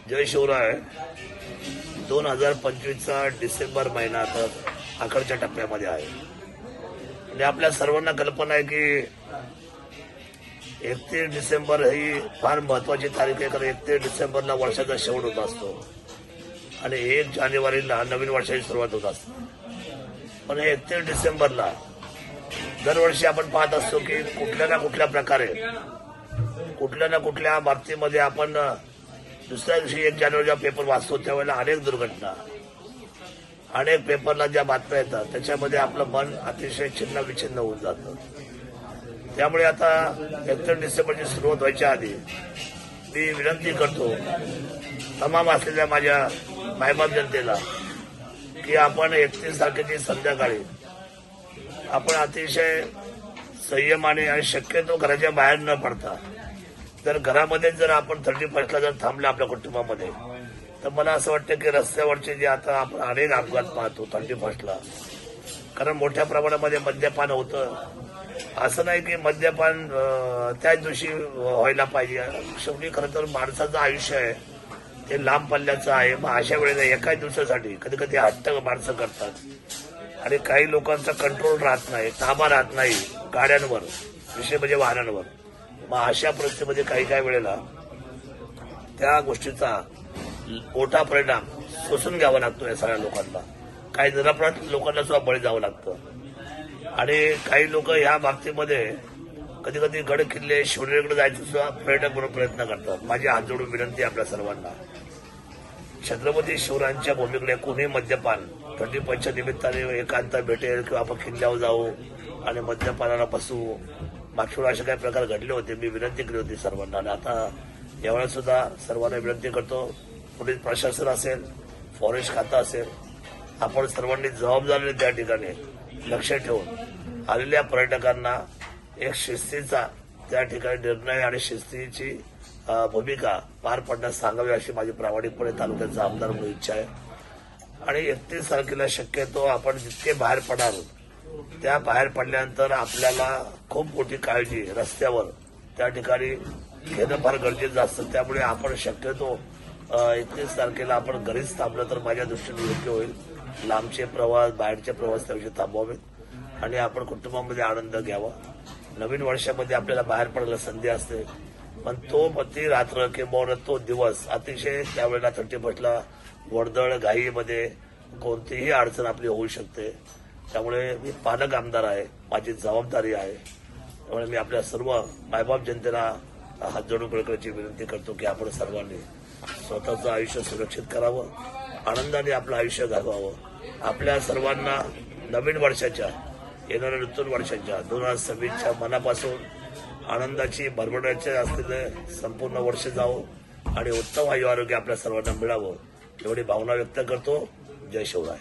जय शिवराय. 2025चा डिसेंबर महिना आता अखेरच्या टप्प्यामध्ये आहे आणि आपल्या सर्वांना कल्पना आहे की 31 डिसेंबर ही फार महत्वाची तारीख आहे. कारण 31 डिसेंबरला वर्षाचा शेवट होत असतो आणि 1 जानेवारीला नवीन वर्षाची सुरुवात होत असते. पण 31 डिसेंबरला दरवर्षी आपण पाहत असतो की कुठल्या ना कुठल्या प्रकारे कुठल्या ना कुठल्या बाबतीमध्ये आपण दुसऱ्या दिवशी 1 जानेवारीचा पेपर वाचतो त्यावेळेला अनेक दुर्घटना, अनेक पेपरला ज्या बातम्या येतात त्याच्यामध्ये आपलं मन अतिशय छिन्न विछिन्न होऊन जातं. त्यामुळे आता 31 डिसेंबरची सुरुवात व्हायच्या आधी मी विनंती करतो तमाम असलेल्या माझ्या मायबाप जनतेला की आपण 31 तारखेची संध्याकाळी आपण अतिशय संयमाने आणि शक्यतो घराच्या बाहेर न पडता जर घरामध्ये जर आपण 31ला जर थांबलं आपल्या कुटुंबामध्ये तर मला असं वाटतं की रस्त्यावरचे जे आता आपण अनेक अपघात पाहतो 31ला, कारण मोठ्या प्रमाणामध्ये मद्यपान होतं. असं नाही की मद्यपान त्याच दिवशी व्हायला पाहिजे. शेवटी खरं तर माणसाचं आयुष्य आहे ते लांब पल्ल्याचं आहे. मग अशा वेळेला एकाच दिवसासाठी कधी कधी हट्ट माणसं करतात आणि काही लोकांचा कंट्रोल राहत नाही, ताबा राहत नाही गाड्यांवर, विशेष म्हणजे वाहनांवर. मग अशा परिस्थितीमध्ये काही वेळेला त्या गोष्टीचा मोठा परिणाम सोसून घ्यावा लागतो या सगळ्या लोकांना. काही निरपराध लोकांना सुद्धा बळी जावं लागतं आणि काही लोक ह्या बाबतीमध्ये कधी कधी गड किल्ले शिवनेरीकडे जायचं सुद्धा पर्यटक म्हणून प्रयत्न करतात. माझी हात जोडून विनंती आपल्या सर्वांना, छत्रपती शिवरायांच्या भूमीकडे कोणी मद्यपान 31च्या निमित्ताने एकांत भेटेल किंवा आपण किल्ल्यावर जाऊ आणि मद्यपानाला बसू, मागच्या वेळी असे काही प्रकार घडले होते. मी विनंती केली होती सर्वांना आणि आता यावेळेस सुद्धा सर्वांना विनंती करतो, पोलीस प्रशासन असेल, फॉरेस्ट खातं असेल, आपण सर्वांनी जबाबदारीने त्या ठिकाणी लक्ष ठेवून आलेल्या पर्यटकांना एक शिस्तीचा त्या ठिकाणी निर्णय आणि शिस्तीची भूमिका पार पाडण्यास सांगावी अशी माझी प्रामाणिकपणे तालुक्याचा आमदार म्हणून इच्छा आहे. आणि 31 तारखेला शक्यतो आपण जितके बाहेर पडाल त्या बाहेर पडल्यानंतर आपल्याला खूप मोठी काळजी रस्त्यावर त्या ठिकाणी घेणं फार गरजेचं असतं. त्यामुळे आपण शक्यतो 31 तारखेला आपण घरीच थांबलं तर माझ्या दृष्टीने योग्य होईल. लांबचे प्रवास, बाहेरचे प्रवास त्याविषयी थांबवावेत आणि आपण कुटुंबामध्ये आनंद घ्यावा. नवीन वर्षामध्ये आपल्याला बाहेर पडायला संधी असते, पण ती रात्र किंवा तो दिवस अतिशय त्यावेळेला 31ला वर्दळ घाईमध्ये कोणतीही अडचण आपली होऊ शकते. त्यामुळे मी पालक आमदार आहे, माझी जबाबदारी आहे. त्यामुळे मी आपल्या सर्व मायबाप जनतेला हात जोडून करण्याची विनंती करतो की आपण सर्वांनी स्वतःचं आयुष्य सुरक्षित करावं, आनंदाने आपलं आयुष्य घालवावं. आपल्या सर्वांना नवीन वर्षाच्या, येणाऱ्या नूतन वर्षाच्या 2026च्या मनापासून आनंदाची भरभराटी असलेले संपूर्ण वर्ष जावं आणि उत्तम आयु आरोग्य आपल्या सर्वांना मिळावं एवढी भावना व्यक्त करतो. जय शिवराय.